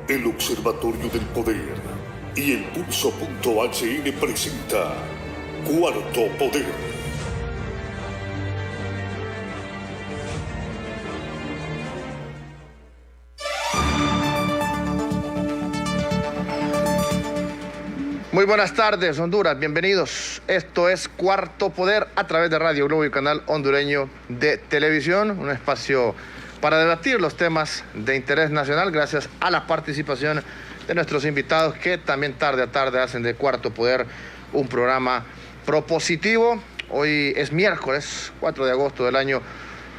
El Observatorio del Poder y el Pulso.hn presenta Cuarto Poder. Muy buenas tardes, Honduras, bienvenidos. Esto es Cuarto Poder a través de Radio Globo y Canal Hondureño de Televisión, un espacio para debatir los temas de interés nacional gracias a la participación de nuestros invitados que también tarde a tarde hacen de Cuarto Poder un programa propositivo. Hoy es miércoles 4 de agosto del año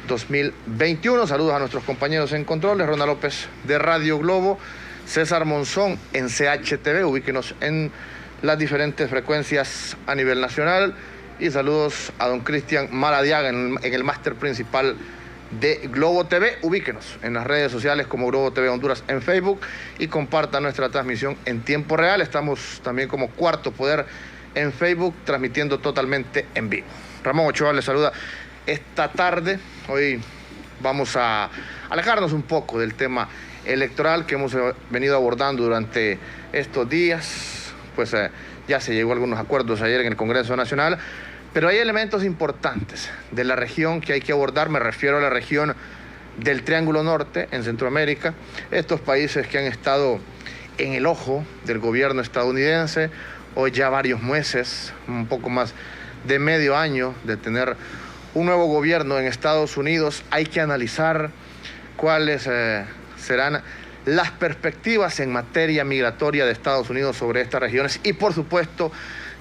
2021. Saludos a nuestros compañeros en controles, Ronald López de Radio Globo, César Monzón en CHTV, ubíquenos en las diferentes frecuencias a nivel nacional, y saludos a don Cristian Maradiaga en el máster principal de Globo TV. Ubíquenos en las redes sociales como Globo TV Honduras en Facebook y compartan nuestra transmisión en tiempo real. Estamos también como Cuarto Poder en Facebook, transmitiendo totalmente en vivo. Ramón Ochoa les saluda esta tarde. Hoy vamos a alejarnos un poco del tema electoral que hemos venido abordando durante estos días. Pues ya se llegó a algunos acuerdos ayer en el Congreso Nacional, pero hay elementos importantes de la región que hay que abordar. Me refiero a la región del Triángulo Norte en Centroamérica, estos países que han estado en el ojo del gobierno estadounidense, hoy ya varios meses, un poco más de medio año de tener un nuevo gobierno en Estados Unidos. Hay que analizar cuáles serán las perspectivas en materia migratoria de Estados Unidos sobre estas regiones y, por supuesto,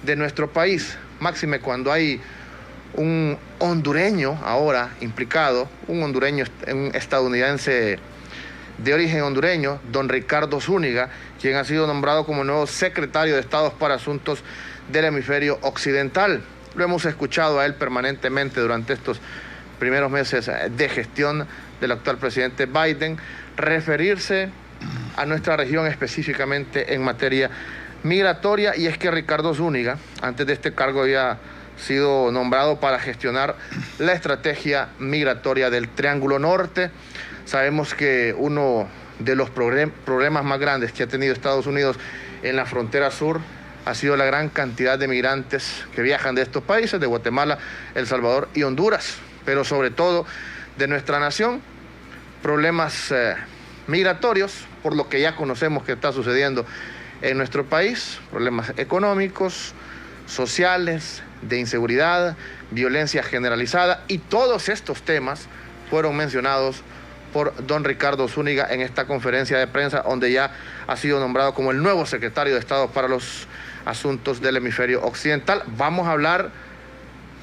de nuestro país, máxime cuando hay un hondureño ahora implicado, un estadounidense de origen hondureño, don Ricardo Zúñiga, quien ha sido nombrado como nuevo secretario de Estado para Asuntos del Hemisferio Occidental. Lo hemos escuchado a él permanentemente durante estos primeros meses de gestión del actual presidente Biden referirse a nuestra región específicamente en materia migratoria, y es que Ricardo Zúñiga, antes de este cargo, había sido nombrado para gestionar la estrategia migratoria del Triángulo Norte. Sabemos que uno de los problemas más grandes que ha tenido Estados Unidos en la frontera sur ha sido la gran cantidad de migrantes que viajan de estos países, de Guatemala, El Salvador y Honduras, pero sobre todo de nuestra nación. Problemas migratorios, por lo que ya conocemos que está sucediendo en nuestro país, problemas económicos, sociales, de inseguridad, violencia generalizada, y todos estos temas fueron mencionados por don Ricardo Zúñiga en esta conferencia de prensa, donde ya ha sido nombrado como el nuevo secretario de Estado para los Asuntos del Hemisferio Occidental. Vamos a hablar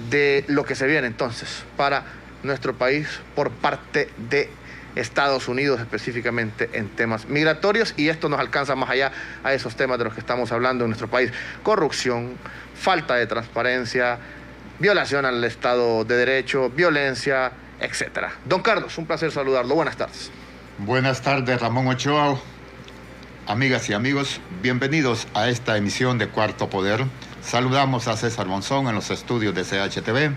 de lo que se viene entonces para nuestro país por parte de Estados Unidos, específicamente en temas migratorios, y esto nos alcanza más allá a esos temas de los que estamos hablando en nuestro país: corrupción, falta de transparencia, violación al Estado de Derecho, violencia, etcétera. Don Carlos, un placer saludarlo. Buenas tardes. Buenas tardes, Ramón Ochoa. Amigas y amigos, bienvenidos a esta emisión de Cuarto Poder. Saludamos a César Monzón en los estudios de CHTV,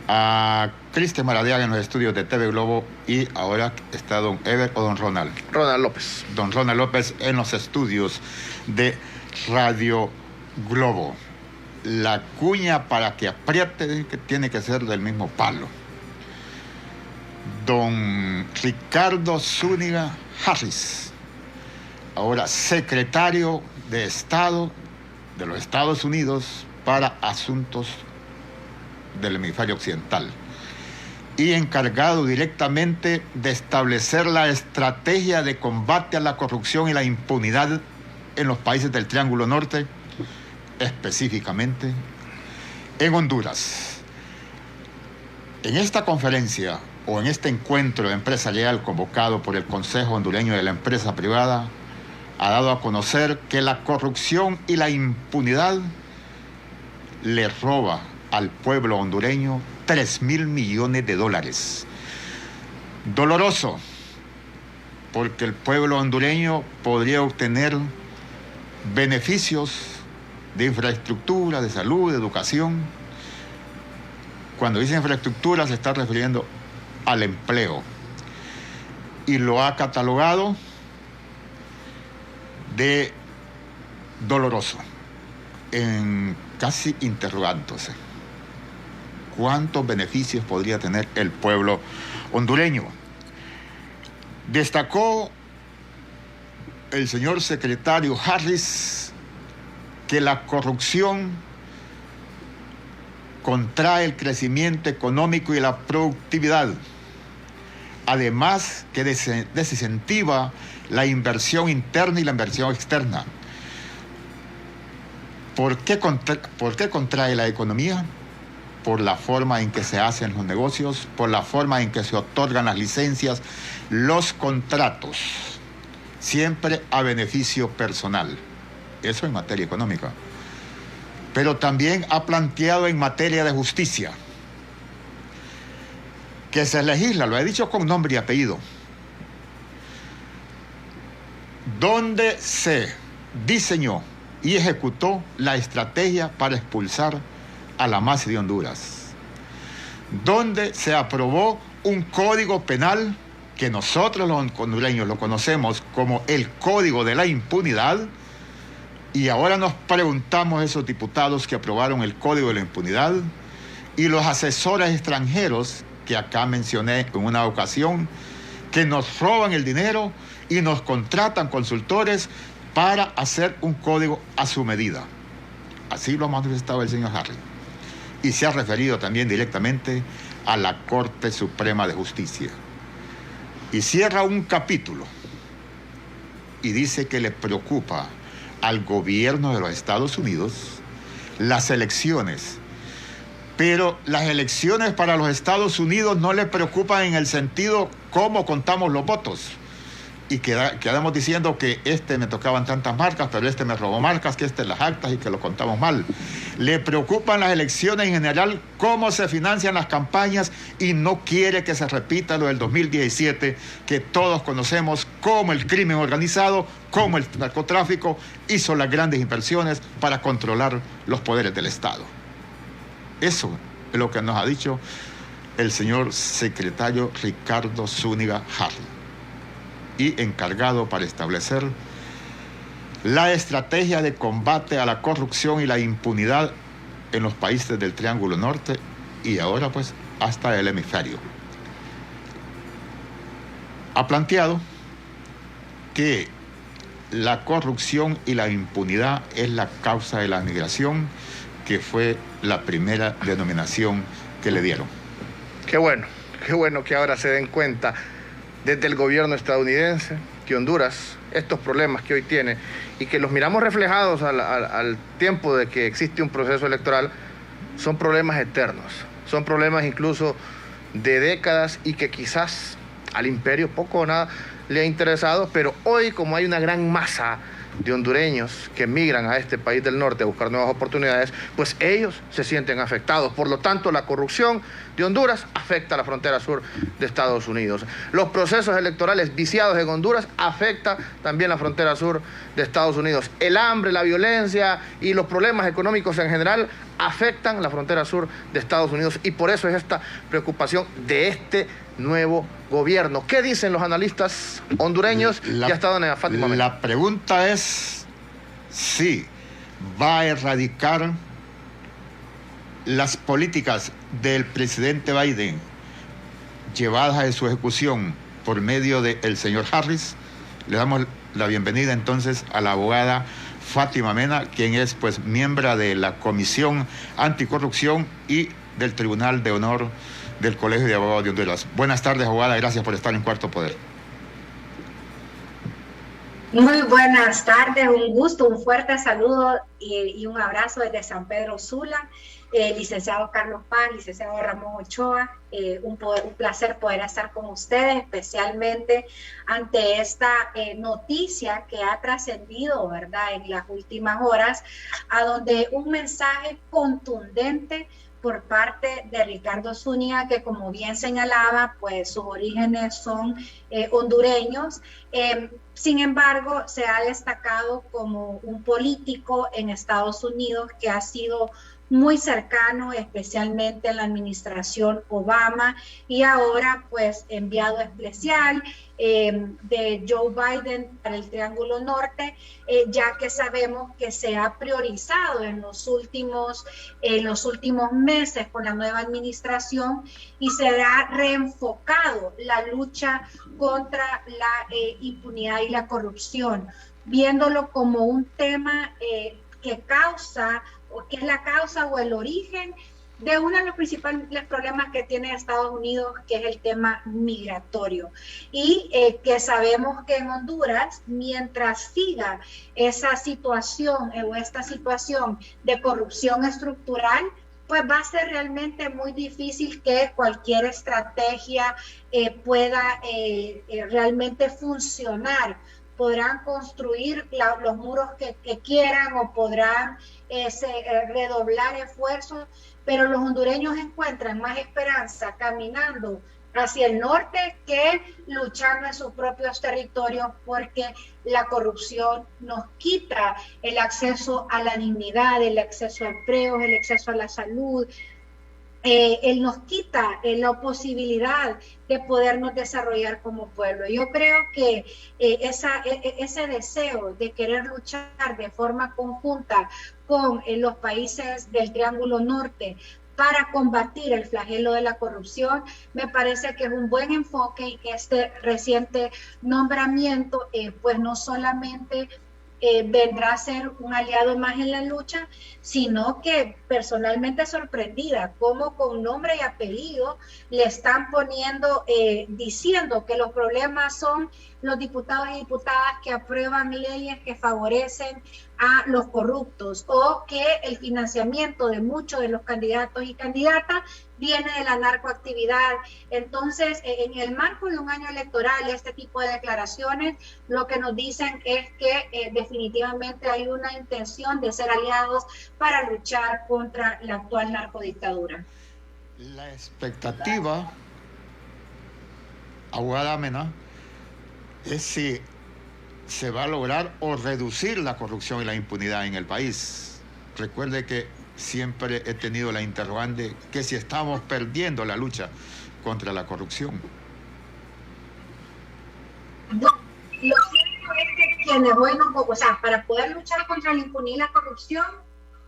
a Cristian Maradiaga en los estudios de TV Globo, y ahora está don Ever o don Ronald. Ronald López. Don Ronald López en los estudios de Radio Globo. La cuña para que apriete que tiene que ser del mismo palo. Don Ricardo Zúñiga Harris, ahora secretario de Estado de los Estados Unidos para Asuntos del Hemisferio Occidental y encargado directamente de establecer la estrategia de combate a la corrupción y la impunidad en los países del Triángulo Norte, específicamente en Honduras. En esta conferencia o en este encuentro empresarial convocado por el Consejo Hondureño de la Empresa Privada, ha dado a conocer que la corrupción y la impunidad le roba al pueblo hondureño 3.000 millones de dólares. Doloroso, porque el pueblo hondureño podría obtener beneficios de infraestructura, de salud, de educación. Cuando dice infraestructura se está refiriendo al empleo. Y lo ha catalogado de doloroso, en casi interrogándose. ¿Cuántos beneficios podría tener el pueblo hondureño? Destacó el señor secretario Harris que la corrupción contrae el crecimiento económico y la productividad, además que desincentiva la inversión interna y la inversión externa. ¿Por qué contrae la economía? Por la forma en que se hacen los negocios, por la forma en que se otorgan las licencias, los contratos, siempre a beneficio personal. Eso en materia económica. Pero también ha planteado en materia de justicia que se legisla, lo he dicho con nombre y apellido, donde se diseñó y ejecutó la estrategia para expulsar a la MAS de Honduras, donde se aprobó un código penal que nosotros los hondureños lo conocemos como el Código de la Impunidad, y ahora nos preguntamos esos diputados que aprobaron el Código de la Impunidad y los asesores extranjeros que acá mencioné en una ocasión, que nos roban el dinero y nos contratan consultores para hacer un código a su medida. Así lo ha manifestado el señor Harris. Y se ha referido también directamente a la Corte Suprema de Justicia. Y cierra un capítulo y dice que le preocupa al gobierno de los Estados Unidos las elecciones. Pero las elecciones para los Estados Unidos no le preocupan en el sentido cómo contamos los votos. Y quedamos diciendo que me tocaban tantas marcas, pero me robó marcas, que las actas y que lo contamos mal. Le preocupan las elecciones en general, cómo se financian las campañas, y no quiere que se repita lo del 2017, que todos conocemos cómo el crimen organizado, cómo el narcotráfico hizo las grandes inversiones para controlar los poderes del Estado. Eso es lo que nos ha dicho el señor secretario Ricardo Zúñiga Harris, y encargado para establecer la estrategia de combate a la corrupción y la impunidad en los países del Triángulo Norte y ahora pues hasta el hemisferio. Ha planteado que la corrupción y la impunidad es la causa de la migración, que fue la primera denominación que le dieron. Qué bueno que ahora se den cuenta desde el gobierno estadounidense que Honduras, estos problemas que hoy tiene y que los miramos reflejados al tiempo de que existe un proceso electoral, son problemas eternos, son problemas incluso de décadas y que quizás al imperio poco o nada le ha interesado, pero hoy, como hay una gran masa de hondureños que emigran a este país del norte a buscar nuevas oportunidades, pues ellos se sienten afectados. Por lo tanto, la corrupción de Honduras afecta a la frontera sur de Estados Unidos. Los procesos electorales viciados en Honduras afectan también la frontera sur de Estados Unidos. El hambre, la violencia y los problemas económicos en general afectan la frontera sur de Estados Unidos, y por eso es esta preocupación de este nuevo gobierno. ¿Qué dicen los analistas hondureños? Ya ha estado en Fátima. La pregunta es si va a erradicar las políticas del presidente Biden llevadas a su ejecución por medio del señor Harris. Le damos la bienvenida entonces a la abogada Fátima Mena, quien es pues miembro de la Comisión Anticorrupción y del Tribunal de Honor del Colegio de Abogados de Honduras. Buenas tardes, abogada, gracias por estar en Cuarto Poder. Muy buenas tardes, un gusto, un fuerte saludo y un abrazo desde San Pedro Sula. Licenciado Carlos Paz, licenciado Ramón Ochoa, un placer poder estar con ustedes, especialmente ante esta noticia que ha trascendido, ¿verdad?, en las últimas horas, a donde un mensaje contundente por parte de Ricardo Zúñiga, que como bien señalaba, pues sus orígenes son hondureños. Sin embargo, se ha destacado como un político en Estados Unidos que ha sido muy cercano, especialmente en la administración Obama, y ahora pues enviado especial de Joe Biden para el Triángulo Norte, ya que sabemos que se ha priorizado en los últimos meses con la nueva administración y se ha reenfocado la lucha contra la impunidad y la corrupción, viéndolo como un tema que causa, o que es la causa o el origen de uno de los principales problemas que tiene Estados Unidos, que es el tema migratorio. Y que sabemos que en Honduras, mientras siga esa situación o esta situación de corrupción estructural, pues va a ser realmente muy difícil que cualquier estrategia pueda realmente funcionar. Podrán construir los muros que quieran o podrán redoblar esfuerzos, pero los hondureños encuentran más esperanza caminando hacia el norte que luchando en sus propios territorios, porque la corrupción nos quita el acceso a la dignidad, el acceso a empleos, el acceso a la salud. Él nos quita la posibilidad de podernos desarrollar como pueblo. Yo creo que ese deseo de querer luchar de forma conjunta con los países del Triángulo Norte para combatir el flagelo de la corrupción, me parece que es un buen enfoque y que este reciente nombramiento pues no solamente vendrá a ser un aliado más en la lucha, sino que personalmente sorprendida cómo con nombre y apellido le están poniendo, diciendo que los problemas son los diputados y diputadas que aprueban leyes que favorecen a los corruptos, o que el financiamiento de muchos de los candidatos y candidatas viene de la narcoactividad. Entonces, en el marco de un año electoral, este tipo de declaraciones lo que nos dicen es que definitivamente hay una intención de ser aliados para luchar contra la actual narcodictadura. La expectativa, abogada Mena, es si se va a lograr o reducir la corrupción y la impunidad en el país. Recuerde que siempre he tenido la interrogante que si estamos perdiendo la lucha contra la corrupción. Lo cierto es que quienes hoy para poder luchar contra la impunidad y la corrupción,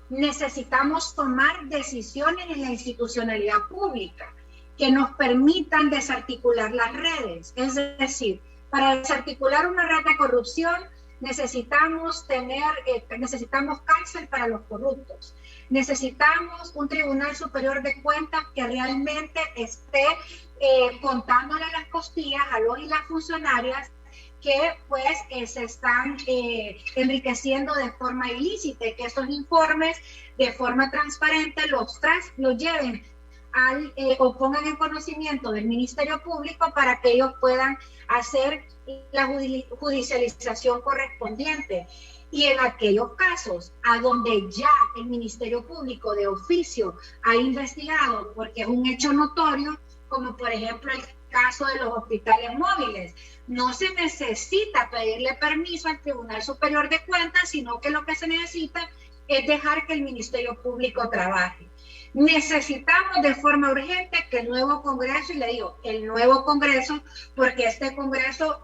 necesitamos tomar decisiones en la institucionalidad pública que nos permitan desarticular las redes. Es decir, para desarticular una red de corrupción necesitamos cárcel para los corruptos. Necesitamos un Tribunal Superior de Cuentas que realmente esté contándole las costillas a los y las funcionarias que pues se están enriqueciendo de forma ilícita, y que estos informes de forma transparente los lleven o pongan en conocimiento del Ministerio Público para que ellos puedan hacer la judicialización correspondiente. Y en aquellos casos a donde ya el Ministerio Público de oficio ha investigado, porque es un hecho notorio, como por ejemplo el caso de los hospitales móviles, no se necesita pedirle permiso al Tribunal Superior de Cuentas, sino que lo que se necesita es dejar que el Ministerio Público trabaje. Necesitamos de forma urgente que el nuevo Congreso, y le digo el nuevo Congreso, porque este Congreso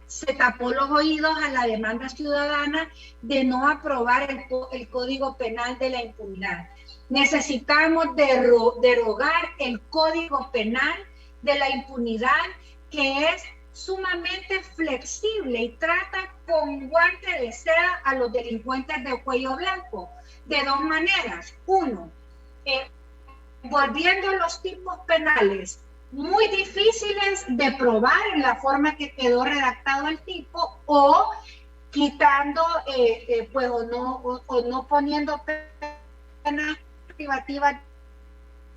se tapó los oídos a la demanda ciudadana de no aprobar el Código Penal de la impunidad. Necesitamos derogar el Código Penal de la impunidad, que es sumamente flexible y trata con guante de seda a los delincuentes de cuello blanco de dos maneras. Uno, volviendo los tipos penales muy difíciles de probar en la forma que quedó redactado el tipo, o quitando pues o no poniendo penas privativas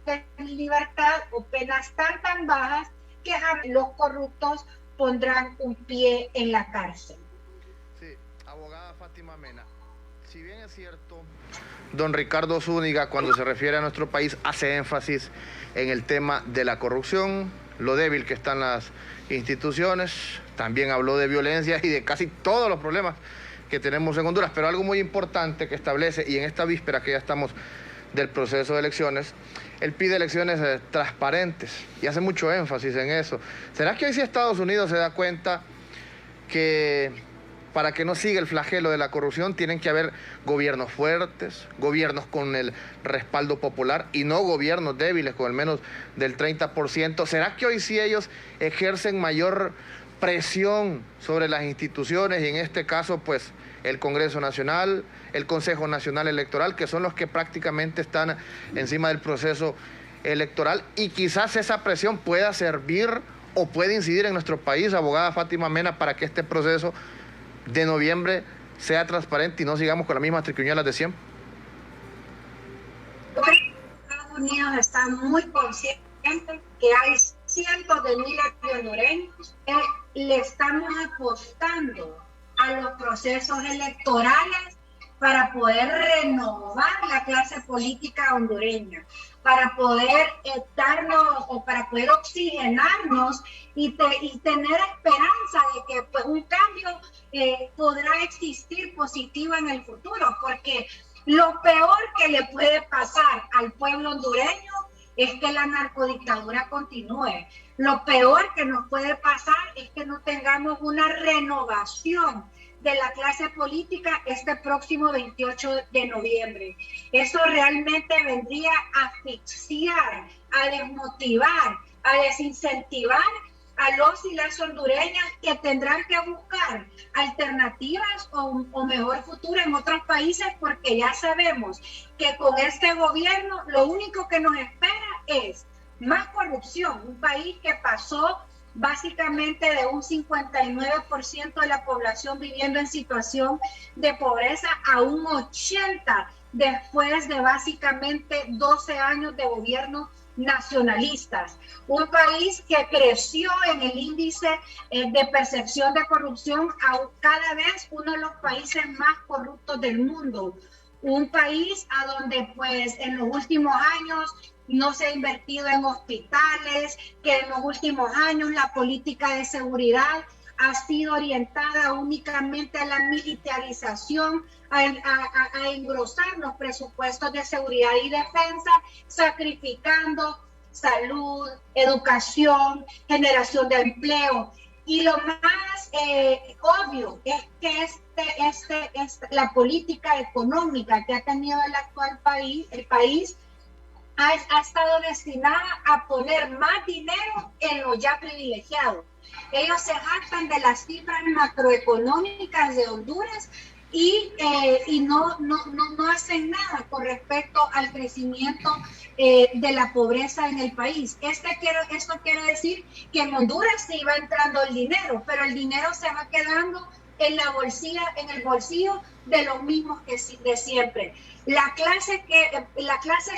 de libertad o penas tan bajas que los corruptos pondrán un pie en la cárcel. Sí, abogada Fátima Mena, si bien es cierto, don Ricardo Zúñiga, cuando se refiere a nuestro país, hace énfasis en el tema de la corrupción, lo débil que están las instituciones, también habló de violencia y de casi todos los problemas que tenemos en Honduras. Pero algo muy importante que establece, y en esta víspera que ya estamos del proceso de elecciones, él pide elecciones transparentes y hace mucho énfasis en eso. ¿Será que hoy sí Estados Unidos se da cuenta que para que no siga el flagelo de la corrupción tienen que haber gobiernos fuertes, gobiernos con el respaldo popular y no gobiernos débiles con al menos del 30%? ¿Será que hoy sí ellos ejercen mayor presión sobre las instituciones y en este caso pues el Congreso Nacional, el Consejo Nacional Electoral, que son los que prácticamente están encima del proceso electoral, y quizás esa presión pueda servir o puede incidir en nuestro país, abogada Fátima Mena, para que este proceso de noviembre sea transparente y no sigamos con las mismas triquiñuelas de siempre? Estados Unidos está muy consciente que hay cientos de miles de hondureños que le estamos apostando a los procesos electorales para poder renovar la clase política hondureña, para poder darnos o para poder oxigenarnos y tener esperanza de que pues, un cambio podrá existir positivo en el futuro, porque lo peor que le puede pasar al pueblo hondureño es que la narcodictadura continúe. Lo peor que nos puede pasar es que no tengamos una renovación de la clase política este próximo 28 de noviembre. Eso realmente vendría a asfixiar, a desmotivar, a desincentivar a los y las hondureñas que tendrán que buscar alternativas o mejor futuro en otros países, porque ya sabemos que con este gobierno lo único que nos espera es más corrupción. Un país que pasó básicamente de un 59% de la población viviendo en situación de pobreza a un 80% después de básicamente 12 años de gobierno nacionalistas. Un país que creció en el índice de percepción de corrupción a cada vez uno de los países más corruptos del mundo. Un país a donde pues en los últimos años no se ha invertido en hospitales, que en los últimos años la política de seguridad ha sido orientada únicamente a la militarización, a engrosar los presupuestos de seguridad y defensa, sacrificando salud, educación, generación de empleo. Y lo más obvio es que la política económica que ha tenido el actual país, ha estado destinada a poner más dinero en los ya privilegiados. Ellos se jactan de las cifras macroeconómicas de Honduras y no hacen nada con respecto al crecimiento de la pobreza en el país. Esto quiere decir que en Honduras se iba entrando el dinero, pero el dinero se va quedando en el bolsillo de los mismos que de siempre. La clase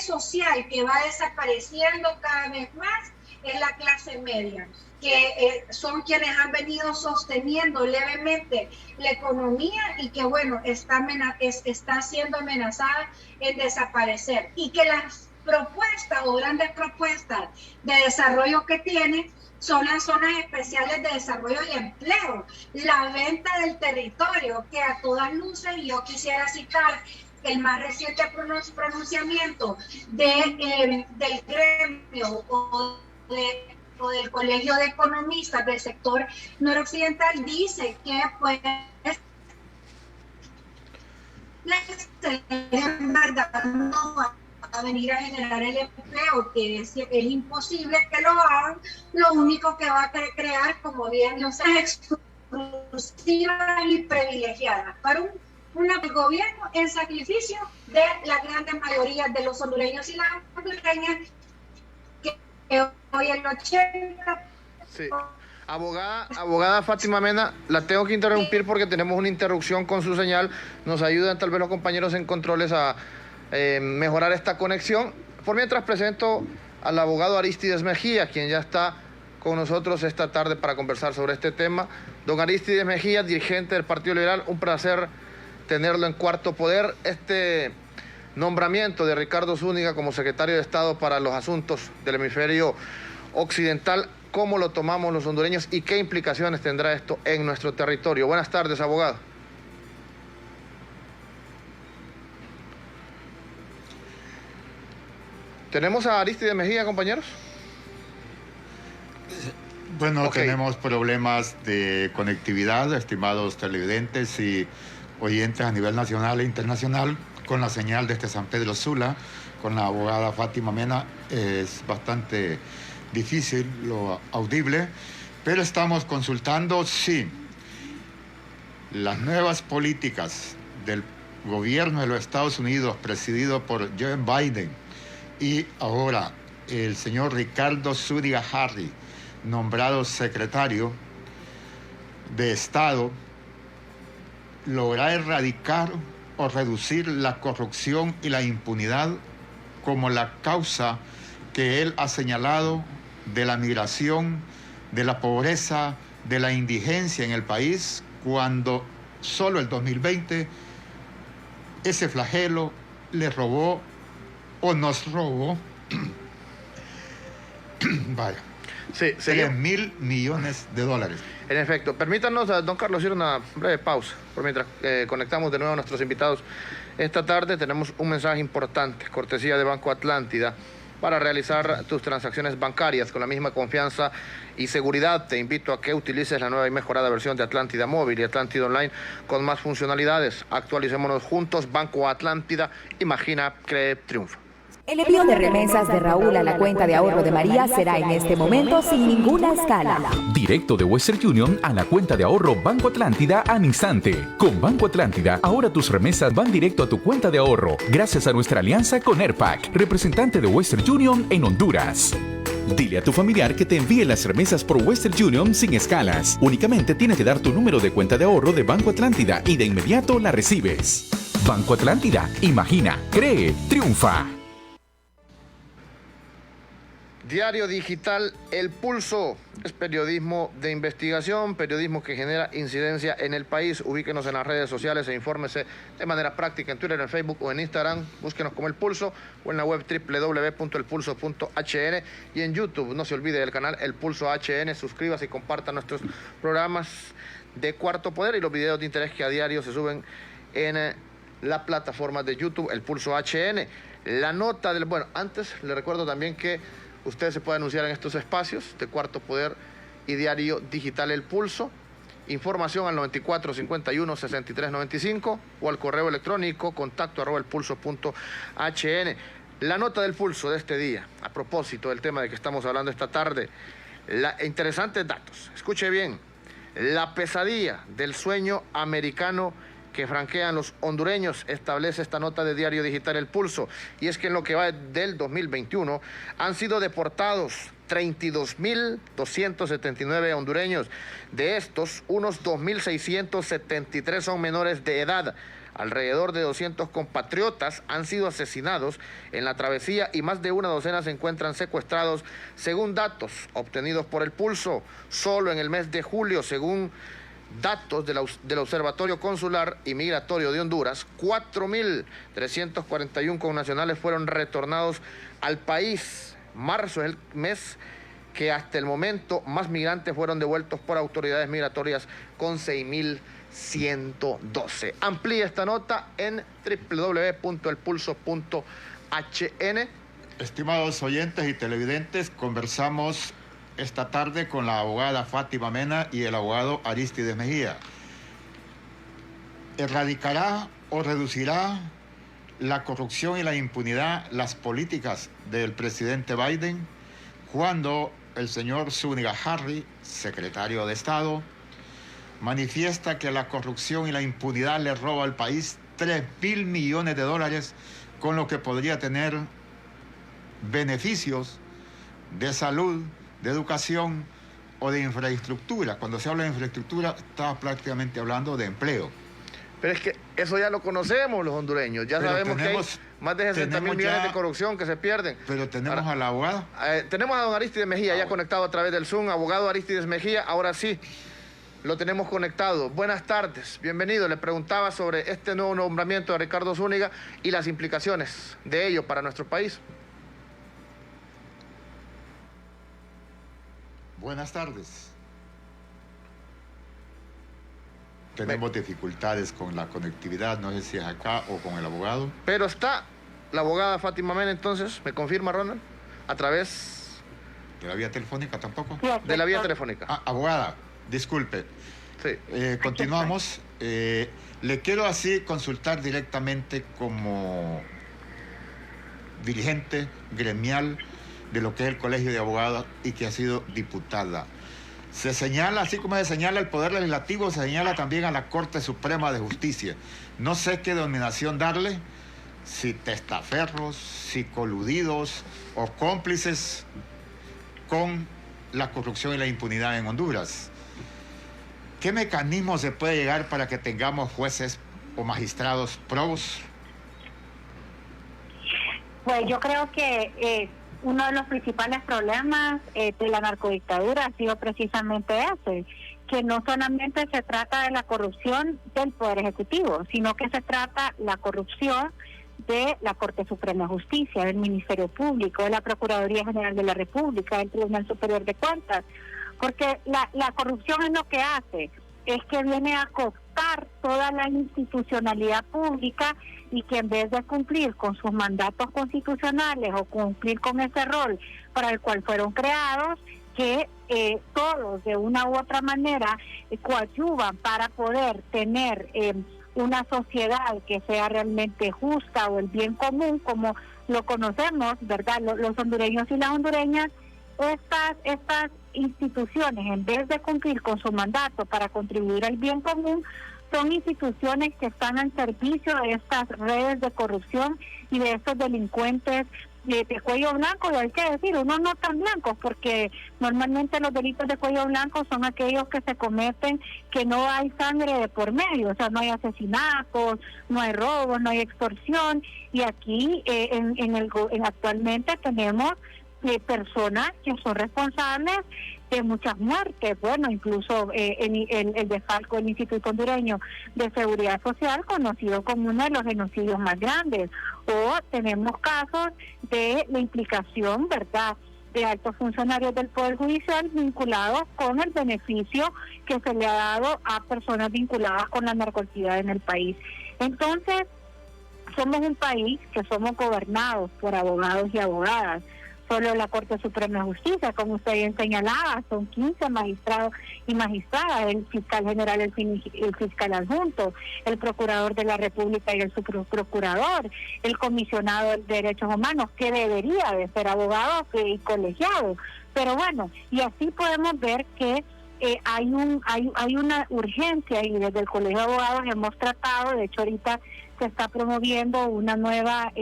social que va desapareciendo cada vez más es la clase media, que son quienes han venido sosteniendo levemente la economía y que bueno, está siendo amenazada en desaparecer, y que las propuestas o grandes propuestas de desarrollo que tiene son las zonas especiales de desarrollo y empleo, la venta del territorio, que a todas luces, y yo quisiera citar el más reciente pronunciamiento del gremio o del Colegio de Economistas del sector noroccidental, dice que pues en verdad no va a venir a generar el empleo, que es imposible que lo hagan. Lo único que va a crear, como bien lo sé, exclusivas y privilegiadas para un gobierno en sacrificio de la gran mayoría de los hondureños y las hondureñas, que hoy el 80%. Sí. Abogada Fátima Mena, la tengo que interrumpir porque tenemos una interrupción con su señal. Nos ayudan tal vez los compañeros en controles a mejorar esta conexión. Por mientras presento al abogado Aristides Mejía, quien ya está con nosotros esta tarde para conversar sobre este tema. Don Aristides Mejía, dirigente del Partido Liberal, un placer tenerlo en Cuarto Poder. Este nombramiento de Ricardo Zúñiga como secretario de Estado para los asuntos del hemisferio occidental, ¿cómo lo tomamos los hondureños y qué implicaciones tendrá esto en nuestro territorio? Buenas tardes, abogado. ¿Tenemos a Aristides Mejía, compañeros? Bueno, Ok. tenemos problemas de conectividad, estimados televidentes y oyentes a nivel nacional e internacional, con la señal desde San Pedro Sula, con la abogada Fátima Mena. Es bastante difícil lo audible, pero estamos consultando si las nuevas políticas del gobierno de los Estados Unidos, presidido por Joe Biden, y ahora el señor Ricardo Zúñiga Harry, nombrado secretario de Estado, logra erradicar o reducir la corrupción y la impunidad como la causa que él ha señalado de la migración, de la pobreza, de la indigencia en el país, cuando solo el 2020 ese flagelo le robó o nos robó vaya, Sí, 3.000 millones de dólares. En efecto, permítanos, don Carlos, ir una breve pausa, por mientras conectamos de nuevo a nuestros invitados. Esta tarde tenemos un mensaje importante, cortesía de Banco Atlántida, para realizar tus transacciones bancarias con la misma confianza y seguridad. Te invito a que utilices la nueva y mejorada versión de Atlántida Móvil y Atlántida Online con más funcionalidades. Actualicémonos juntos. Banco Atlántida, imagina, cree, triunfa. El envío de remesas de Raúl a la cuenta de ahorro de María será en este momento sin ninguna escala. Directo de Western Union a la cuenta de ahorro Banco Atlántida al instante. Con Banco Atlántida, ahora tus remesas van directo a tu cuenta de ahorro, gracias a nuestra alianza con Airpac, representante de Western Union en Honduras. Dile a tu familiar que te envíe las remesas por Western Union sin escalas. Únicamente tienes que dar tu número de cuenta de ahorro de Banco Atlántida y de inmediato la recibes. Banco Atlántida, imagina, cree, triunfa. Diario digital El Pulso es periodismo de investigación, periodismo que genera incidencia en el país. Ubíquenos en las redes sociales e infórmese de manera práctica en Twitter, en Facebook o en Instagram. Búsquenos como El Pulso o en la web www.elpulso.hn y en YouTube. No se olvide del canal El Pulso HN. Suscríbase y comparta nuestros programas de Cuarto Poder y los videos de interés que a diario se suben en la plataforma de YouTube El Pulso HN. La nota del... Bueno, antes le recuerdo también que usted se puede anunciar en estos espacios de Cuarto Poder y Diario Digital El Pulso. Información al 9451-6395 o al correo electrónico contacto@elpulso.hn. La nota del Pulso de este día, a propósito del tema de que estamos hablando esta tarde. Interesantes datos. Escuche bien. La pesadilla del sueño americano que franquean los hondureños, establece esta nota de Diario Digital El Pulso. Y es que en lo que va del 2021 han sido deportados 32.279 hondureños. De estos, unos 2.673 son menores de edad. Alrededor de 200 compatriotas han sido asesinados en la travesía y más de una docena se encuentran secuestrados, según datos obtenidos por El Pulso. Solo en el mes de julio, según datos del Observatorio Consular y Migratorio de Honduras, 4.341 connacionales fueron retornados al país. Marzo es el mes que hasta el momento más migrantes fueron devueltos por autoridades migratorias, con 6.112. Amplía esta nota en www.elpulso.hn. Estimados oyentes y televidentes, conversamos esta tarde con la abogada Fátima Mena y el abogado Aristides Mejía. ¿Erradicará o reducirá la corrupción y la impunidad las políticas del presidente Biden cuando el señor Zúñiga Harry, secretario de Estado, manifiesta que la corrupción y la impunidad le roba al país 3.000 millones de dólares, con lo que podría tener beneficios de salud, de educación o de infraestructura? Cuando se habla de infraestructura, está prácticamente hablando de empleo. Pero es que eso ya lo conocemos los hondureños. Ya Pero sabemos que hay más de 60.000 millones de corrupción que se pierden. Pero tenemos a la abogada. Tenemos a don Aristides Mejía ya conectado a través del Zoom. Abogado Aristides Mejía, ahora sí, lo tenemos conectado. Buenas tardes, bienvenido. Le preguntaba sobre este nuevo nombramiento de Ricardo Zúñiga y las implicaciones de ello para nuestro país. Buenas tardes. Tenemos dificultades con la conectividad, no sé si es acá o con el abogado. Pero la abogada Fátima Mena, entonces, ¿me confirma, Ronald? A través ¿De la vía telefónica tampoco? de la vía telefónica. Ah, abogada, disculpe. Sí. Continuamos. Le quiero así consultar directamente como dirigente gremial de lo que es el Colegio de Abogados y que ha sido diputada. Se señala, así como se señala el Poder Legislativo, se señala también a la Corte Suprema de Justicia. No sé qué denominación darle, si testaferros, si coludidos o cómplices con la corrupción y la impunidad en Honduras. ¿Qué mecanismo se puede llegar para que tengamos jueces o magistrados probos? Pues yo creo que uno de los principales problemas de la narcodictadura ha sido precisamente ese, que no solamente se trata de la corrupción del Poder Ejecutivo, sino que se trata la corrupción de la Corte Suprema de Justicia, del Ministerio Público, de la Procuraduría General de la República, del Tribunal Superior de Cuentas, porque la corrupción es lo que hace, es que viene a cooptar toda la institucionalidad pública y que en vez de cumplir con sus mandatos constitucionales o cumplir con ese rol para el cual fueron creados, que todos de una u otra manera coadyuvan para poder tener una sociedad que sea realmente justa o el bien común, como lo conocemos, ¿verdad? Los hondureños y las hondureñas, estas instituciones, en vez de cumplir con su mandato para contribuir al bien común, son instituciones que están al servicio de estas redes de corrupción y de estos delincuentes de cuello blanco, y hay que decir, unos no tan blancos, porque normalmente los delitos de cuello blanco son aquellos que se cometen que no hay sangre de por medio, o sea, no hay asesinatos, no hay robos, no hay extorsión, y aquí actualmente tenemos personas que son responsables de muchas muertes, bueno, incluso el desfalco del Instituto Hondureño de Seguridad Social, conocido como uno de los genocidios más grandes, o tenemos casos de la implicación, ¿verdad?, de altos funcionarios del Poder Judicial vinculados con el beneficio que se le ha dado a personas vinculadas con la narcoactividad en el país. Entonces, somos un país que somos gobernados por abogados y abogadas. Solo la Corte Suprema de Justicia, como usted bien señalaba, son 15 magistrados y magistradas, el fiscal general, el fiscal adjunto, el procurador de la República y el subprocurador, el comisionado de derechos humanos, que debería de ser abogado y colegiado. Pero bueno, y así podemos ver que hay una urgencia, y desde el Colegio de Abogados hemos tratado, de hecho ahorita se está promoviendo una nueva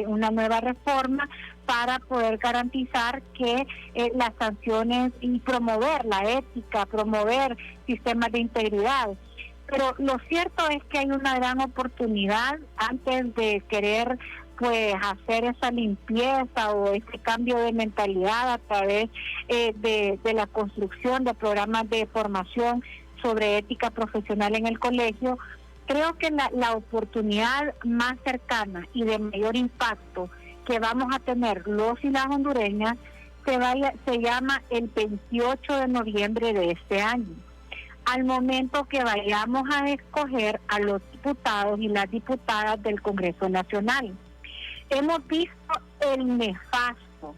reforma para poder garantizar que las sanciones y promover la ética, promover sistemas de integridad. Pero lo cierto es que hay una gran oportunidad antes de querer pues hacer esa limpieza o ese cambio de mentalidad a través de la construcción de programas de formación sobre ética profesional en el colegio. Creo que la oportunidad más cercana y de mayor impacto que vamos a tener los y las hondureñas se llama el 28 de noviembre de este año, al momento que vayamos a escoger a los diputados y las diputadas del Congreso Nacional. Hemos visto el nefasto,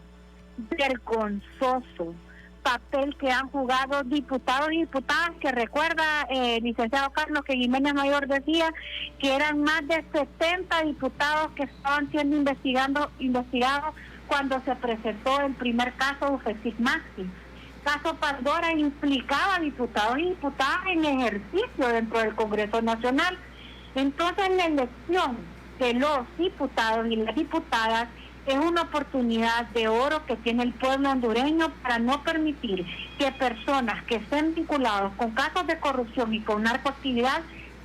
vergonzoso papel que han jugado diputados y diputadas, que recuerda, licenciado Carlos, que Jiménez Mayor decía que eran más de 70 diputados que estaban siendo investigados cuando se presentó el primer caso Ufecit Maxi. Caso Pandora implicaba diputados y diputadas en ejercicio dentro del Congreso Nacional. Entonces la elección de los diputados y las diputadas es una oportunidad de oro que tiene el pueblo hondureño para no permitir que personas que estén vinculados con casos de corrupción y con narcoactividad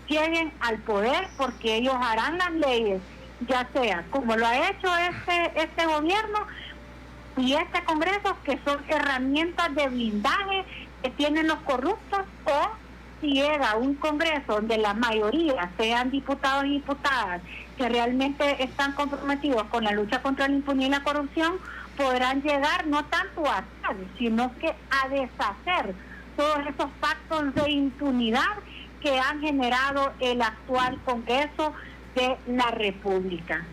lleguen al poder, porque ellos harán las leyes, ya sea como lo ha hecho este gobierno y este Congreso, que son herramientas de blindaje que tienen los corruptos, o si llega un Congreso donde la mayoría sean diputados y diputadas que realmente están comprometidos con la lucha contra la impunidad y la corrupción, podrán llegar no tanto a hacer, sino que a deshacer todos esos pactos de impunidad que han generado el actual Congreso de la República.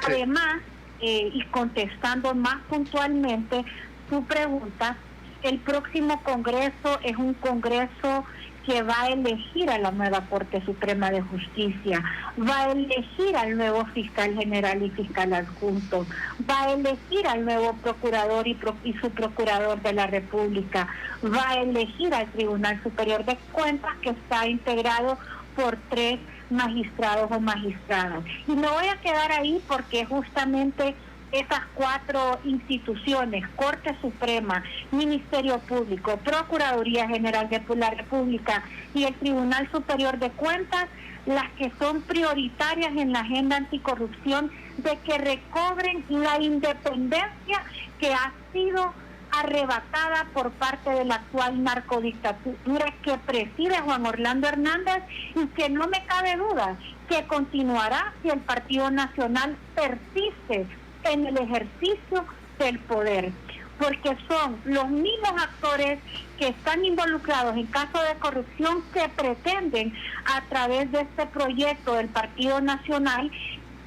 Además, y contestando más puntualmente su pregunta, el próximo Congreso es un Congreso que va a elegir a la nueva Corte Suprema de Justicia, va a elegir al nuevo fiscal general y fiscal adjunto, va a elegir al nuevo procurador y su procurador de la República, va a elegir al Tribunal Superior de Cuentas, que está integrado por 3 magistrados o magistradas. Y me voy a quedar ahí porque justamente esas 4 instituciones, Corte Suprema, Ministerio Público, Procuraduría General de la República y el Tribunal Superior de Cuentas, las que son prioritarias en la agenda anticorrupción, de que recobren la independencia que ha sido arrebatada por parte de la actual narcodictadura que preside Juan Orlando Hernández, y que no me cabe duda que continuará si el Partido Nacional persiste en el ejercicio del poder, porque son los mismos actores que están involucrados en casos de corrupción que pretenden, a través de este proyecto del Partido Nacional,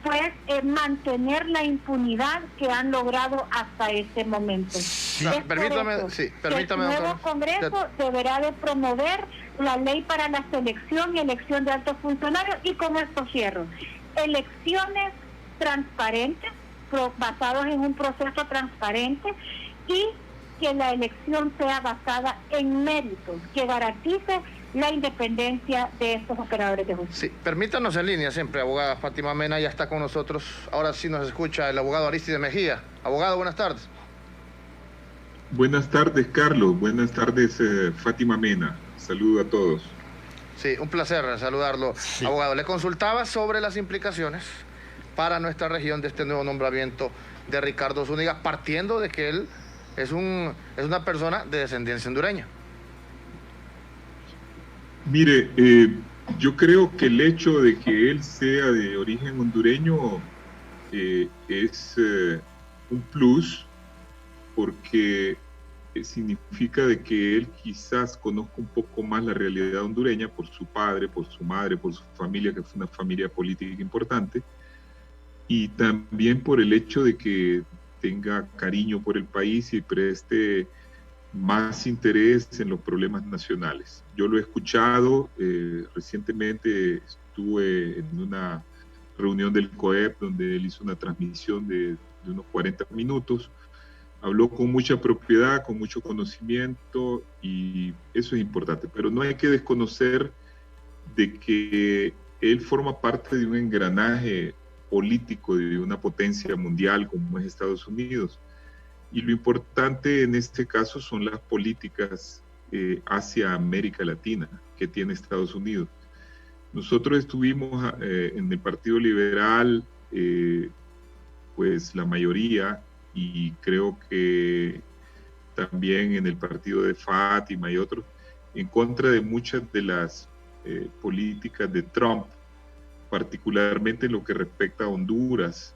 pues mantener la impunidad que han logrado hasta este momento. Sí. Permítame, el nuevo Congreso deberá de promover la ley para la selección y elección de altos funcionarios, y con esto cierro. Elecciones transparentes, basados en un proceso transparente, y que la elección sea basada en méritos, que garantice la independencia de estos operadores de justicia. Sí, permítanos en línea siempre, abogada Fátima Mena, ya está con nosotros. Ahora sí nos escucha el abogado Aristide Mejía. Abogado, buenas tardes. Buenas tardes, Carlos. Buenas tardes, Fátima Mena. Saludo a todos. Sí, un placer saludarlo, sí. Abogado, le consultaba sobre las implicaciones para nuestra región de este nuevo nombramiento de Ricardo Zúñiga, partiendo de que él es una persona de descendencia hondureña. Mire, yo creo que el hecho de que él sea de origen hondureño es un plus, porque significa de que él quizás conozca un poco más la realidad hondureña por su padre, por su madre, por su familia, que fue una familia política importante, y también por el hecho de que tenga cariño por el país y preste más interés en los problemas nacionales. Yo lo he escuchado, recientemente estuve en una reunión del COEP donde él hizo una transmisión de unos 40 minutos, habló con mucha propiedad, con mucho conocimiento, y eso es importante, pero no hay que desconocer de que él forma parte de un engranaje político de una potencia mundial como es Estados Unidos. Y lo importante en este caso son las políticas hacia América Latina que tiene Estados Unidos. Nosotros estuvimos en el Partido Liberal, pues la mayoría, y creo que también en el partido de Fátima y otros, en contra de muchas de las políticas de Trump, particularmente en lo que respecta a Honduras,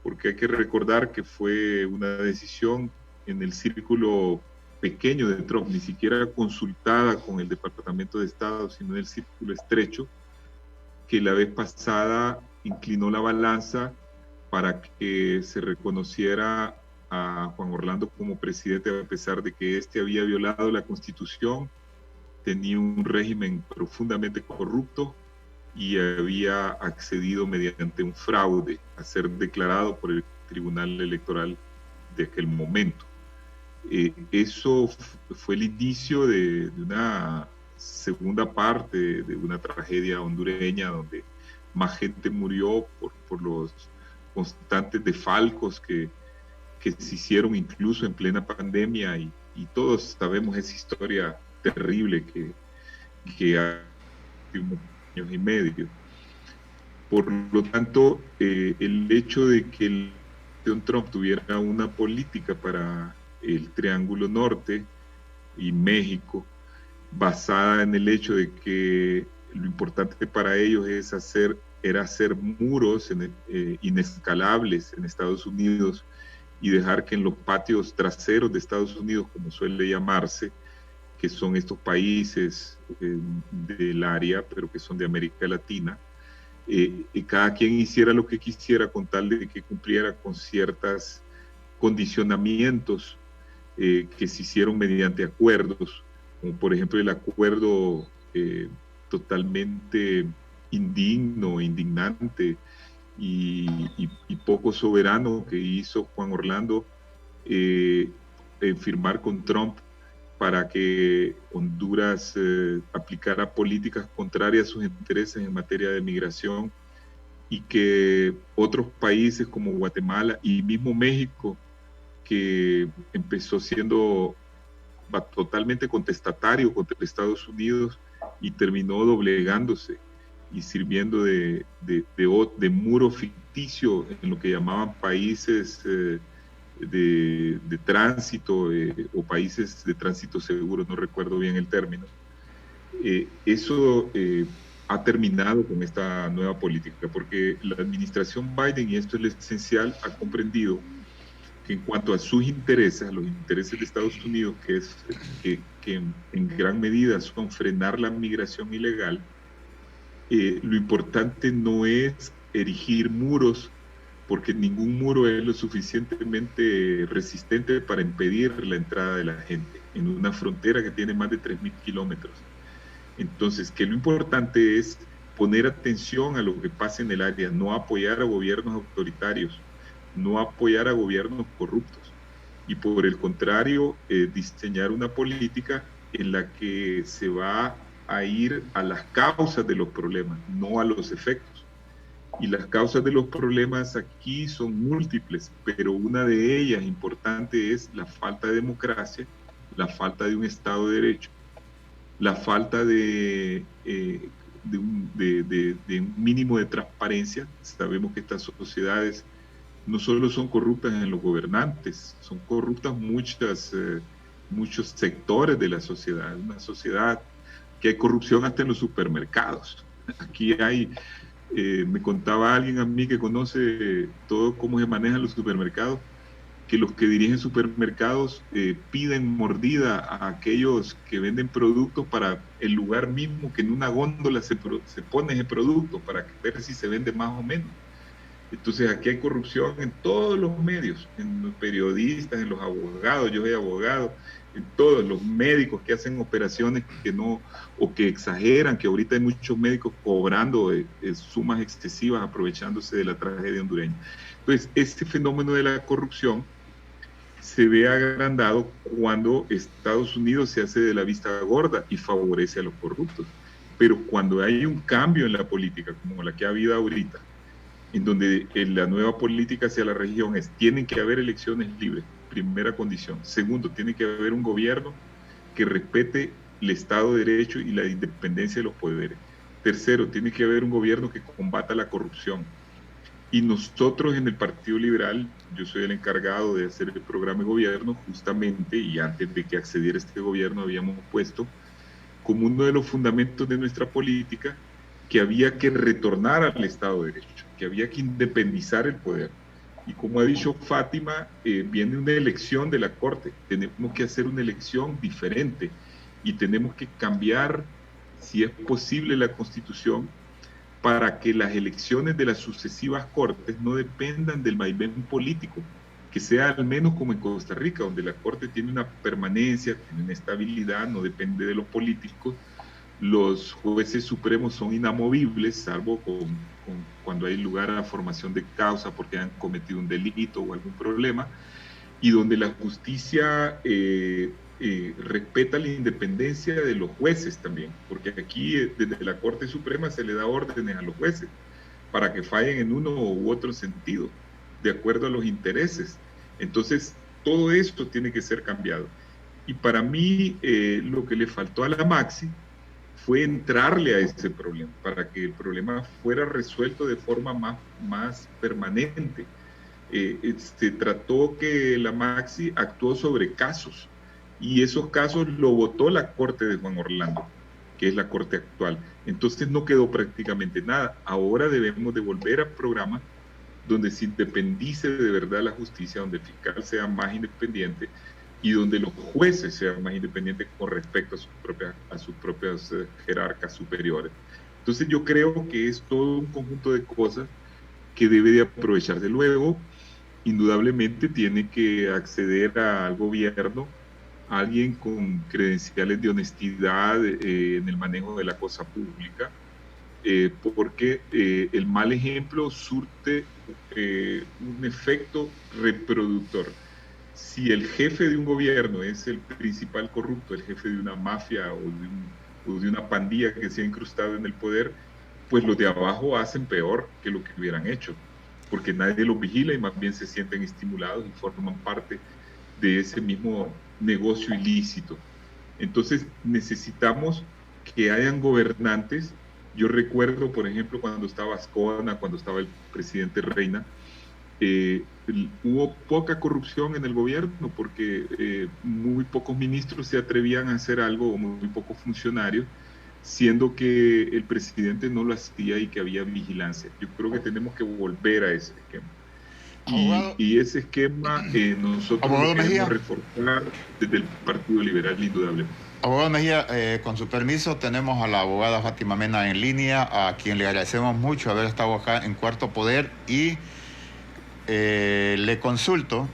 porque hay que recordar que fue una decisión en el círculo pequeño de Trump, ni siquiera consultada con el Departamento de Estado, sino en el círculo estrecho, que la vez pasada inclinó la balanza para que se reconociera a Juan Orlando como presidente, a pesar de que éste había violado la Constitución, tenía un régimen profundamente corrupto y había accedido mediante un fraude a ser declarado por el Tribunal Electoral de aquel momento. Eso fue el inicio de una segunda parte de una tragedia hondureña donde más gente murió por los constantes desfalcos que se hicieron incluso en plena pandemia, y todos sabemos esa historia terrible que hace unos años y medio. Por lo tanto, el hecho de que Donald Trump tuviera una política para el Triángulo Norte y México basada en el hecho de que lo importante para ellos era hacer muros inescalables en Estados Unidos y dejar que en los patios traseros de Estados Unidos, como suele llamarse, que son estos países del área, pero que son de América Latina, cada quien hiciera lo que quisiera con tal de que cumpliera con ciertos condicionamientos que se hicieron mediante acuerdos, como por ejemplo el acuerdo totalmente indigno, indignante y poco soberano que hizo Juan Orlando firmar con Trump para que Honduras aplicara políticas contrarias a sus intereses en materia de migración, y que otros países como Guatemala y mismo México, que empezó siendo totalmente contestatario contra Estados Unidos y terminó doblegándose y sirviendo de muro ficticio en lo que llamaban países de tránsito o países de tránsito seguro, no recuerdo bien el término. Eso ha terminado con esta nueva política, porque la administración Biden, y esto es lo esencial, ha comprendido que en cuanto a sus intereses, a los intereses de Estados Unidos, que en gran medida son frenar la migración ilegal, lo importante no es erigir muros, porque ningún muro es lo suficientemente resistente para impedir la entrada de la gente en una frontera que tiene más de 3.000 kilómetros. Entonces, que lo importante es poner atención a lo que pasa en el área, no apoyar a gobiernos autoritarios, no apoyar a gobiernos corruptos, y por el contrario, diseñar una política en la que se va a ir a las causas de los problemas, no a los efectos. Y las causas de los problemas aquí son múltiples, pero una de ellas importante es la falta de democracia, la falta de un Estado de Derecho, la falta de un mínimo de transparencia. Sabemos que estas sociedades no solo son corruptas en los gobernantes, son corruptas muchos sectores de la sociedad. Una sociedad que hay corrupción hasta en los supermercados. Aquí hay... me contaba alguien a mí que conoce todo cómo se manejan los supermercados, que los que dirigen supermercados piden mordida a aquellos que venden productos para el lugar mismo, que en una góndola se pone ese producto para ver si se vende más o menos. Entonces aquí hay corrupción en todos los medios, en los periodistas, en los abogados, yo soy abogado, en todos los médicos que hacen operaciones que no, o que exageran, que ahorita hay muchos médicos cobrando sumas excesivas aprovechándose de la tragedia hondureña. Entonces, este fenómeno de la corrupción se ve agrandado cuando Estados Unidos se hace de la vista gorda y favorece a los corruptos. Pero cuando hay un cambio en la política, como la que ha habido ahorita, en donde la nueva política hacia la región es, tienen que haber elecciones libres, primera condición. Segundo, tiene que haber un gobierno que respete el Estado de Derecho y la independencia de los poderes. Tercero, tiene que haber un gobierno que combata la corrupción. Y nosotros en el Partido Liberal, yo soy el encargado de hacer el programa de gobierno justamente, y antes de que accediera este gobierno habíamos puesto como uno de los fundamentos de nuestra política que había que retornar al Estado de Derecho, que había que independizar el poder. Y como ha dicho Fátima, viene una elección de la Corte. Tenemos que hacer una elección diferente y tenemos que cambiar, si es posible, la Constitución para que las elecciones de las sucesivas Cortes no dependan del vaivén político, que sea al menos como en Costa Rica, donde la Corte tiene una permanencia, tiene una estabilidad, no depende de los políticos. Los jueces supremos son inamovibles, salvo cuando hay lugar a la formación de causa porque han cometido un delito o algún problema, y donde la justicia respeta la independencia de los jueces también, porque aquí desde la Corte Suprema se le da órdenes a los jueces para que fallen en uno u otro sentido, de acuerdo a los intereses. Entonces, todo esto tiene que ser cambiado. Y para mí, lo que le faltó a la Maxi fue entrarle a ese problema, para que el problema fuera resuelto de forma más permanente. Se trató que la Maxi actuó sobre casos, y esos casos lo votó la Corte de Juan Orlando, que es la Corte actual. Entonces no quedó prácticamente nada. Ahora debemos de volver al programa donde se independice de verdad la justicia, donde el fiscal sea más independiente y donde los jueces sean más independientes con respecto a sus propias jerarcas superiores. Entonces yo creo que es todo un conjunto de cosas que debe de aprovecharse. Luego, indudablemente tiene que acceder al gobierno alguien con credenciales de honestidad en el manejo de la cosa pública, porque el mal ejemplo surte un efecto reproductor. Si el jefe de un gobierno es el principal corrupto, el jefe de una mafia o de una pandilla que se ha incrustado en el poder, pues los de abajo hacen peor que lo que hubieran hecho, porque nadie los vigila y más bien se sienten estimulados y forman parte de ese mismo negocio ilícito. Entonces necesitamos que hayan gobernantes. Yo recuerdo, por ejemplo, cuando estaba Ascona, cuando estaba el presidente Reina, hubo poca corrupción en el gobierno porque muy pocos ministros se atrevían a hacer algo, o muy pocos funcionarios, siendo que el presidente no lo hacía y que había vigilancia. Yo creo que tenemos que volver a ese esquema. Y ese esquema nosotros lo queremos reforzar desde el Partido Liberal, indudablemente. Abogado Mejía, con su permiso, tenemos a la abogada Fátima Mena en línea, a quien le agradecemos mucho haber estado acá en Cuarto Poder, y le consulto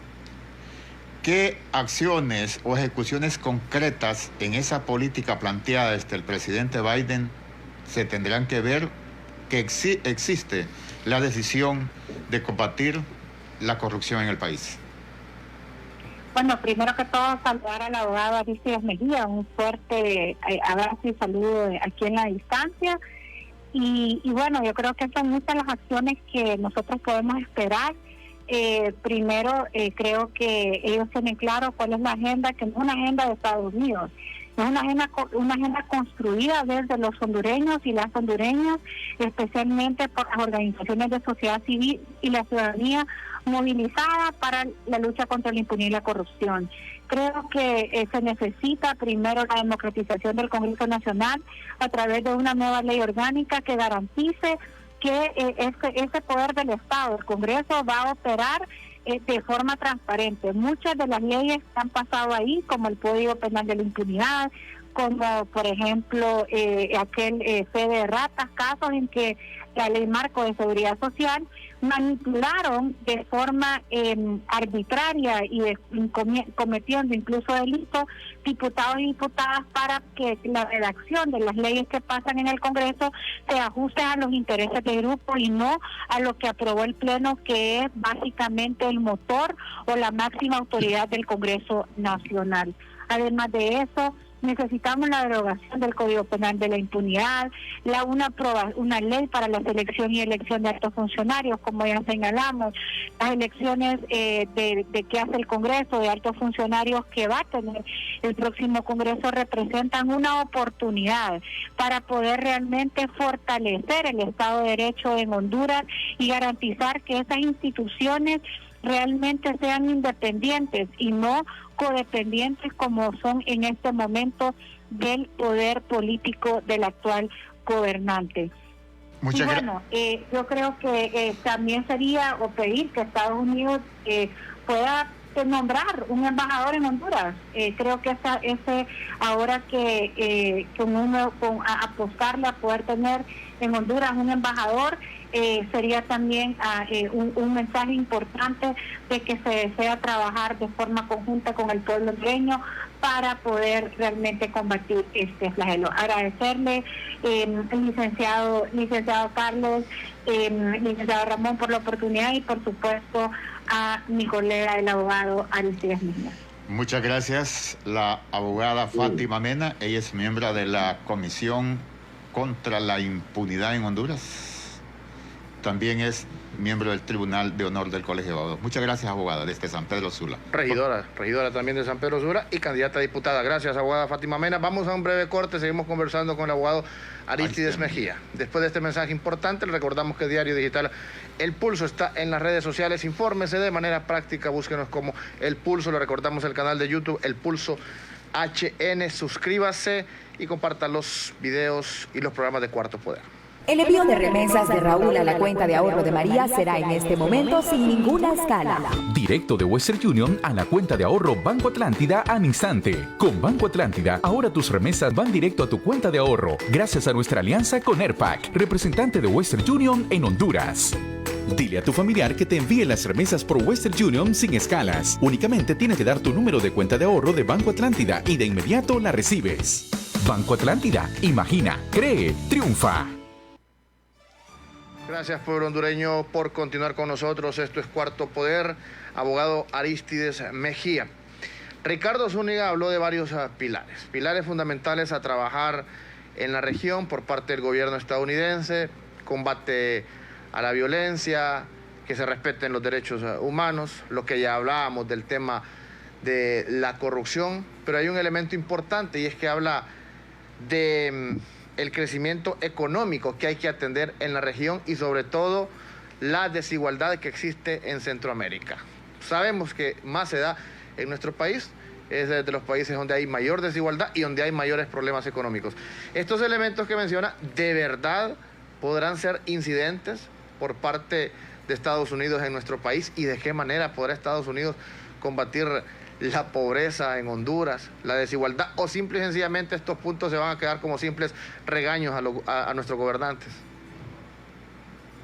qué acciones o ejecuciones concretas en esa política planteada desde el presidente Biden se tendrán que ver que existe la decisión de combatir la corrupción en el país. Bueno, primero que todo, saludar al abogado Aristides Mejía, un fuerte abrazo y saludo aquí en la distancia. Y bueno, yo creo que son muchas las acciones que nosotros podemos esperar. Primero, creo que ellos tienen claro cuál es la agenda, que no es una agenda de Estados Unidos, es una agenda construida desde los hondureños y las hondureñas, especialmente por las organizaciones de sociedad civil y la ciudadanía movilizada para la lucha contra la impunidad y la corrupción. Creo que se necesita primero la democratización del Congreso Nacional a través de una nueva ley orgánica que garantice que ese poder del Estado, el Congreso, va a operar de forma transparente. Muchas de las leyes que han pasado ahí, como el Código Penal de la Impunidad, como por ejemplo aquel fe de ratas, casos en que la ley marco de seguridad social manipularon de forma arbitraria y cometiendo incluso delitos diputados y diputadas para que la redacción de las leyes que pasan en el Congreso se ajuste a los intereses del grupo y no a lo que aprobó el Pleno, que es básicamente el motor o la máxima autoridad del Congreso Nacional. Además de eso, necesitamos la derogación del Código Penal de la Impunidad, una ley para la selección y elección de altos funcionarios, como ya señalamos, las elecciones de que hace el Congreso, de altos funcionarios que va a tener el próximo Congreso, representan una oportunidad para poder realmente fortalecer el Estado de Derecho en Honduras y garantizar que esas instituciones realmente sean independientes y no codependientes como son en este momento del poder político del actual gobernante. Y bueno, yo creo que también sería o pedir que Estados Unidos pueda nombrar un embajador en Honduras. Creo que ahora que con apostarle a poder tener en Honduras un embajador, sería también un mensaje importante de que se desea trabajar de forma conjunta con el pueblo hondureño para poder realmente combatir este flagelo. Agradecerle licenciado Carlos, licenciado Ramón, por la oportunidad, y por supuesto a mi colega el abogado Aristides Mejía. Muchas gracias. La abogada Fátima Mena, ella es miembro de la Comisión contra la Impunidad en Honduras. También es miembro del Tribunal de Honor del Colegio de Abogados. Muchas gracias, abogada, desde San Pedro Sula. Regidora también de San Pedro Sula y candidata a diputada. Gracias, abogada Fátima Mena. Vamos a un breve corte, seguimos conversando con el abogado Aristides Mejía. Después de este mensaje importante, le recordamos que Diario Digital El Pulso está en las redes sociales. Infórmese de manera práctica, búsquenos como El Pulso. Le recordamos el canal de YouTube El Pulso HN. Suscríbase y comparta los videos y los programas de Cuarto Poder. El envío de remesas de Raúl a la cuenta de ahorro de María será en este momento sin ninguna escala. Directo de Western Union a la cuenta de ahorro Banco Atlántida al instante. Con Banco Atlántida, ahora tus remesas van directo a tu cuenta de ahorro, gracias a nuestra alianza con Airpac, representante de Western Union en Honduras. Dile a tu familiar que te envíe las remesas por Western Union sin escalas. Únicamente tienes que dar tu número de cuenta de ahorro de Banco Atlántida y de inmediato la recibes. Banco Atlántida, imagina, cree, triunfa. Gracias, pueblo hondureño, por continuar con nosotros. Esto es Cuarto Poder. Abogado Aristides Mejía. Ricardo Zúñiga habló de varios pilares fundamentales a trabajar en la región por parte del gobierno estadounidense: combate a la violencia, que se respeten los derechos humanos, lo que ya hablábamos del tema de la corrupción, pero hay un elemento importante y es que habla de el crecimiento económico que hay que atender en la región y sobre todo la desigualdad que existe en Centroamérica. Sabemos que más se da en nuestro país, es de los países donde hay mayor desigualdad y donde hay mayores problemas económicos. Estos elementos que menciona, ¿de verdad podrán ser incidentes por parte de Estados Unidos en nuestro país? ¿Y de qué manera podrá Estados Unidos combatir la pobreza en Honduras, la desigualdad, o simple y sencillamente estos puntos se van a quedar como simples regaños a nuestros gobernantes?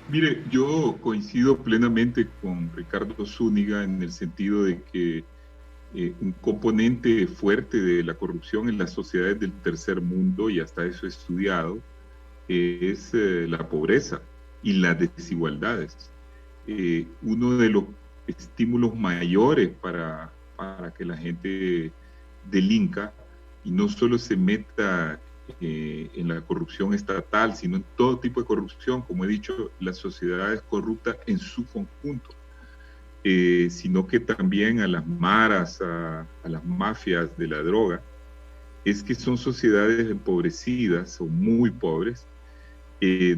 Mire, yo coincido plenamente con Ricardo Zúñiga en el sentido de que un componente fuerte de la corrupción en las sociedades del tercer mundo, y hasta eso he estudiado, es la pobreza y las desigualdades. Uno de los estímulos mayores para que la gente delinca y no solo se meta en la corrupción estatal, sino en todo tipo de corrupción, como he dicho, la sociedad es corrupta en su conjunto, sino que también a las maras, a las mafias de la droga, es que son sociedades empobrecidas o muy pobres,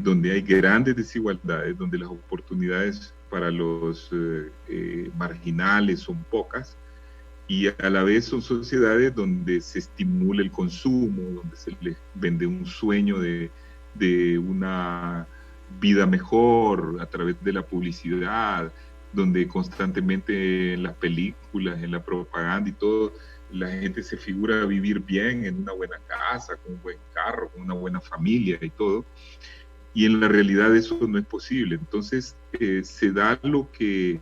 donde hay grandes desigualdades, donde las oportunidades para los marginales son pocas, y a la vez son sociedades donde se estimula el consumo, donde se les vende un sueño de una vida mejor a través de la publicidad, donde constantemente en las películas, en la propaganda y todo, la gente se figura vivir bien en una buena casa, con un buen carro, con una buena familia y todo, y en la realidad eso no es posible. Entonces se da lo que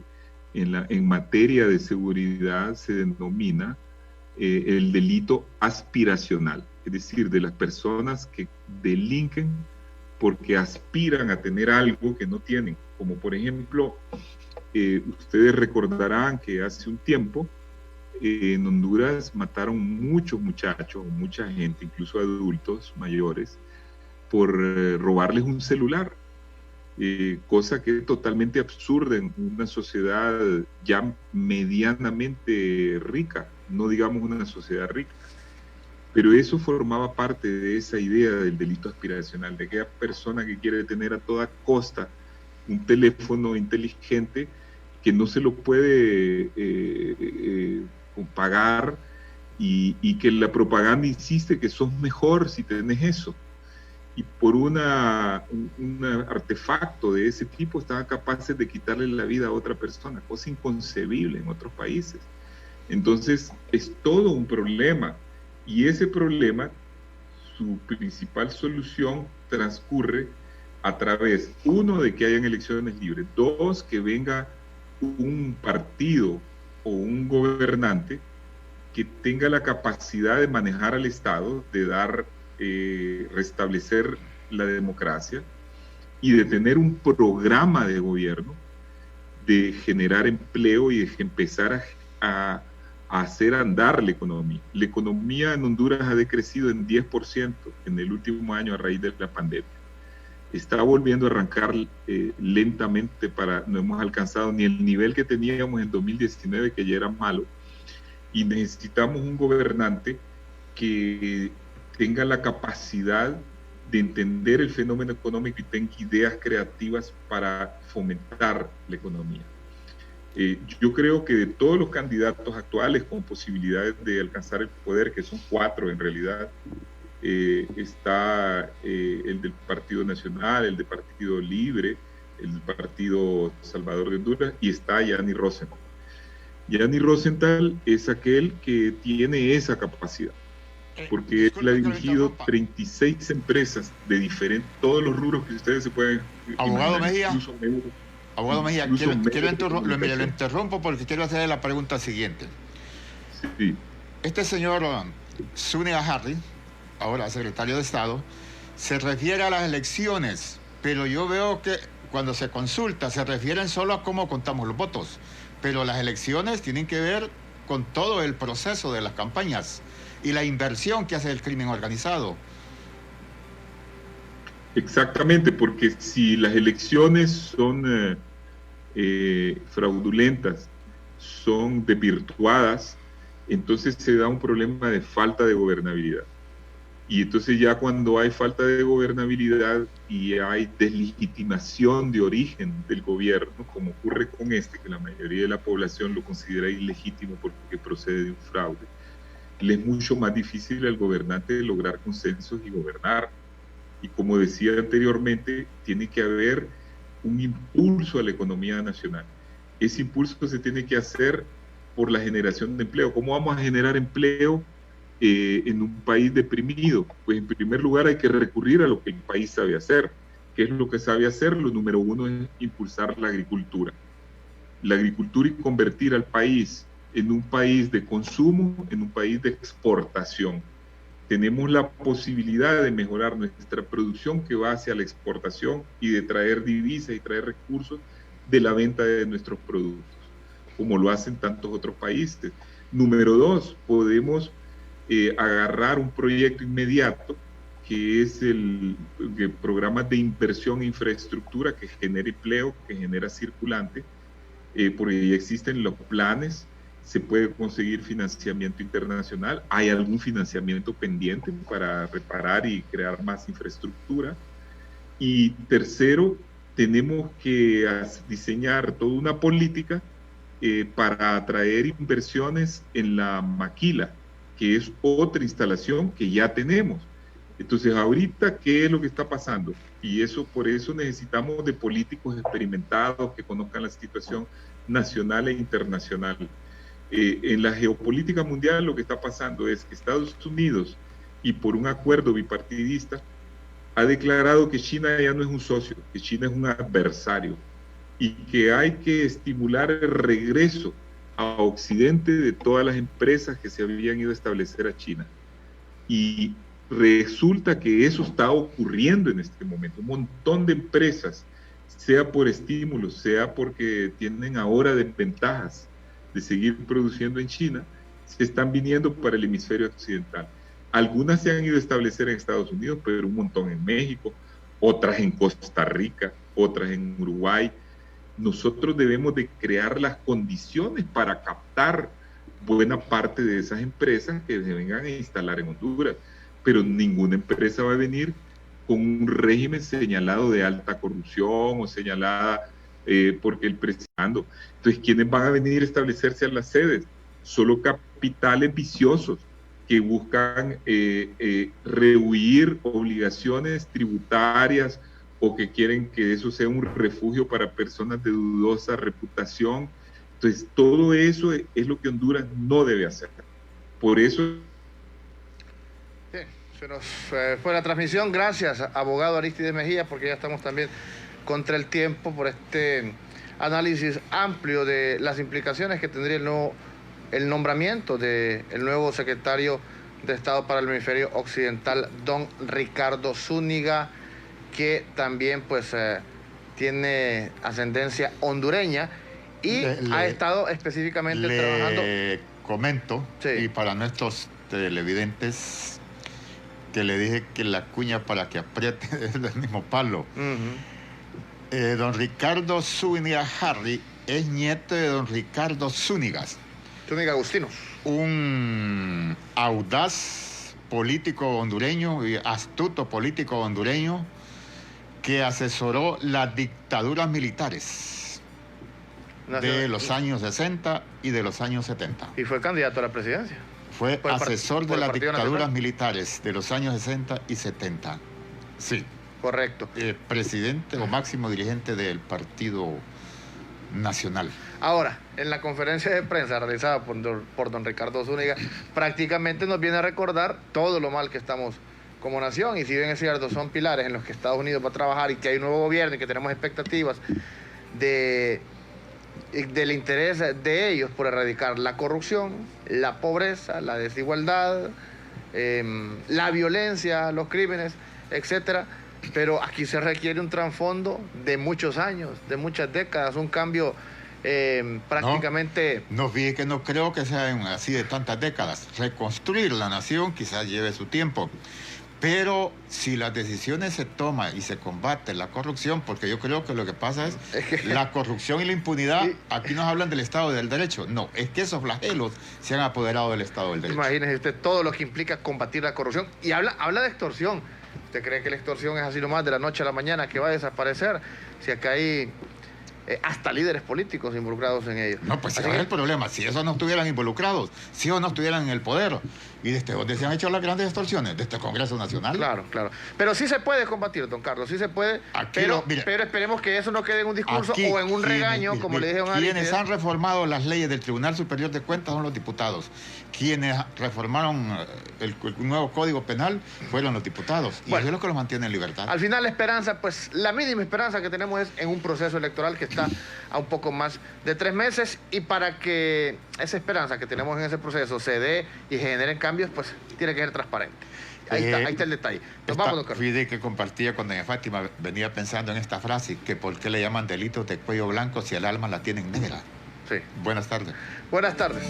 en materia de seguridad se denomina el delito aspiracional, es decir, de las personas que delinquen porque aspiran a tener algo que no tienen, como por ejemplo, ustedes recordarán que hace un tiempo en Honduras mataron muchos muchachos, mucha gente, incluso adultos mayores, por robarles un celular. Cosa que es totalmente absurda en una sociedad ya medianamente rica, no digamos una sociedad rica. Pero eso formaba parte de esa idea del delito aspiracional, de aquella persona que quiere tener a toda costa un teléfono inteligente que no se lo puede pagar y que la propaganda insiste que sos mejor si tenés eso. Y por un artefacto de ese tipo estaban capaces de quitarle la vida a otra persona, cosa inconcebible en otros países. Entonces es todo un problema, y ese problema, su principal solución transcurre a través, uno, de que hayan elecciones libres, dos, que venga un partido o un gobernante que tenga la capacidad de manejar al Estado, de dar restablecer la democracia y de tener un programa de gobierno, de generar empleo y de empezar a hacer andar la economía. La economía en Honduras ha decrecido en 10% en el último año a raíz de la pandemia. Está volviendo a arrancar lentamente, no hemos alcanzado ni el nivel que teníamos en 2019, que ya era malo, y necesitamos un gobernante que tenga la capacidad de entender el fenómeno económico y tenga ideas creativas para fomentar la economía. Yo creo que de todos los candidatos actuales con posibilidades de alcanzar el poder, que son 4 en realidad, está el del Partido Nacional, el del Partido Libre, el del Partido Salvador de Honduras, y está Yanni Rosenthal. Yanni Rosenthal es aquel que tiene esa capacidad, porque él ha dirigido 36 empresas de diferentes, todos los rubros que ustedes se pueden Abogado imaginar, Mejía, Abogado Mejía, lo interrumpo porque quiero hacerle la pregunta siguiente. Sí. Este señor Zúñiga Harry, ahora secretario de Estado, se refiere a las elecciones, pero yo veo que cuando se consulta se refieren solo a cómo contamos los votos, pero las elecciones tienen que ver con todo el proceso de las campañas y la inversión que hace el crimen organizado. Exactamente, porque si las elecciones son fraudulentas, son desvirtuadas, entonces se da un problema de falta de gobernabilidad. Y entonces ya cuando hay falta de gobernabilidad y hay deslegitimación de origen del gobierno, como ocurre con que la mayoría de la población lo considera ilegítimo porque procede de un fraude, le es mucho más difícil al gobernante lograr consensos y gobernar. Y como decía anteriormente, tiene que haber un impulso a la economía nacional. Ese impulso se tiene que hacer por la generación de empleo. ¿Cómo vamos a generar empleo en un país deprimido? Pues en primer lugar hay que recurrir a lo que el país sabe hacer. ¿Qué es lo que sabe hacer? Lo número uno es impulsar la agricultura. La agricultura y convertir al país en un país de consumo, en un país de exportación. Tenemos la posibilidad de mejorar nuestra producción que va hacia la exportación y de traer divisas y traer recursos de la venta de nuestros productos, como lo hacen tantos otros países. Número dos, podemos agarrar un proyecto inmediato que es el programa de inversión e infraestructura que genera empleo, que genera circulante, porque ya existen los planes, se puede conseguir financiamiento internacional, hay algún financiamiento pendiente para reparar y crear más infraestructura. Y tercero, tenemos que diseñar toda una política para atraer inversiones en la maquila, que es otra instalación que ya tenemos. Entonces, ahorita, ¿qué es lo que está pasando? Y por eso necesitamos de políticos experimentados que conozcan la situación nacional e internacional. En la geopolítica mundial lo que está pasando es que Estados Unidos, y por un acuerdo bipartidista, ha declarado que China ya no es un socio, que China es un adversario, y que hay que estimular el regreso a Occidente de todas las empresas que se habían ido a establecer a China. Y resulta que eso está ocurriendo en este momento. Un montón de empresas, sea por estímulos, sea porque tienen ahora desventajas de seguir produciendo en China, se están viniendo para el hemisferio occidental. Algunas se han ido a establecer en Estados Unidos, pero un montón en México, otras en Costa Rica, otras en Uruguay. Nosotros debemos de crear las condiciones para captar buena parte de esas empresas que se vengan a instalar en Honduras, pero ninguna empresa va a venir con un régimen señalado de alta corrupción o señalada porque el presidente. Entonces, ¿quiénes van a venir a establecerse a las sedes? Solo capitales viciosos que buscan rehuir obligaciones tributarias o que quieren que eso sea un refugio para personas de dudosa reputación. Entonces, todo eso es lo que Honduras no debe hacer. Por eso... Bien, se nos fue la transmisión. Gracias, abogado Arístides Mejía, porque ya estamos también contra el tiempo por este análisis amplio de las implicaciones que tendría el nombramiento del nuevo secretario de Estado para el Hemisferio Occidental, don Ricardo Zúñiga, que también pues tiene ascendencia hondureña y ha estado específicamente trabajando. Comento, sí, y para nuestros televidentes, que le dije que la cuña para que apriete es del mismo palo. Don Ricardo Zúñiga Harry es nieto de don Ricardo Zúñiga Agustinos, un audaz político hondureño y astuto político hondureño que asesoró las dictaduras militares de los años 60 y de los años 70. Y fue candidato a la presidencia. Fue Por el asesor por de el las Partido dictaduras Nacional. militares de los años 60 y 70. Sí. Correcto. Presidente o máximo dirigente del Partido Nacional. Ahora, en la conferencia de prensa realizada por don Ricardo Zúñiga, prácticamente nos viene a recordar todo lo mal que estamos como nación, y si bien es cierto, son pilares en los que Estados Unidos va a trabajar y que hay un nuevo gobierno y que tenemos expectativas del interés de ellos por erradicar la corrupción, la pobreza, la desigualdad, la violencia, los crímenes, etcétera. Pero aquí se requiere un trasfondo de muchos años, de muchas décadas, un cambio prácticamente... No, vi que no creo que sea así de tantas décadas. Reconstruir la nación quizás lleve su tiempo. Pero si las decisiones se toman y se combate la corrupción, porque yo creo que lo que pasa es que la corrupción y la impunidad, aquí nos hablan del Estado del Derecho. No, es que esos flagelos se han apoderado del Estado del Derecho. Imagínese usted todo lo que implica combatir la corrupción. Y habla de extorsión. ¿Usted cree que la extorsión es así nomás de la noche a la mañana que va a desaparecer? Si acá hay hasta líderes políticos involucrados en ello. No, pues ese es el problema. Si esos no estuvieran involucrados, si ellos no estuvieran en el poder, ¿y desde dónde se han hecho las grandes extorsiones? ¿Desde el Congreso Nacional? Claro, claro. Pero sí se puede combatir, don Carlos, sí se puede. Aquí pero esperemos que eso no quede en un discurso o en un regaño, como le dijeron a quienes han reformado las leyes del Tribunal Superior de Cuentas son los diputados. Quienes reformaron el nuevo Código Penal fueron los diputados. Y eso es lo que los mantiene en libertad. Al final la esperanza, pues la mínima esperanza que tenemos es en un proceso electoral que está a un poco más de 3 meses, y para que esa esperanza que tenemos en ese proceso se dé y generen cambios, pues tiene que ser transparente. Ahí está el detalle. Nos vamos, don Carlos. Fíjate que compartía con doña Fátima, venía pensando en esta frase, que por qué le llaman delitos de cuello blanco si el alma la tienen negra. Sí. Buenas tardes. Buenas tardes.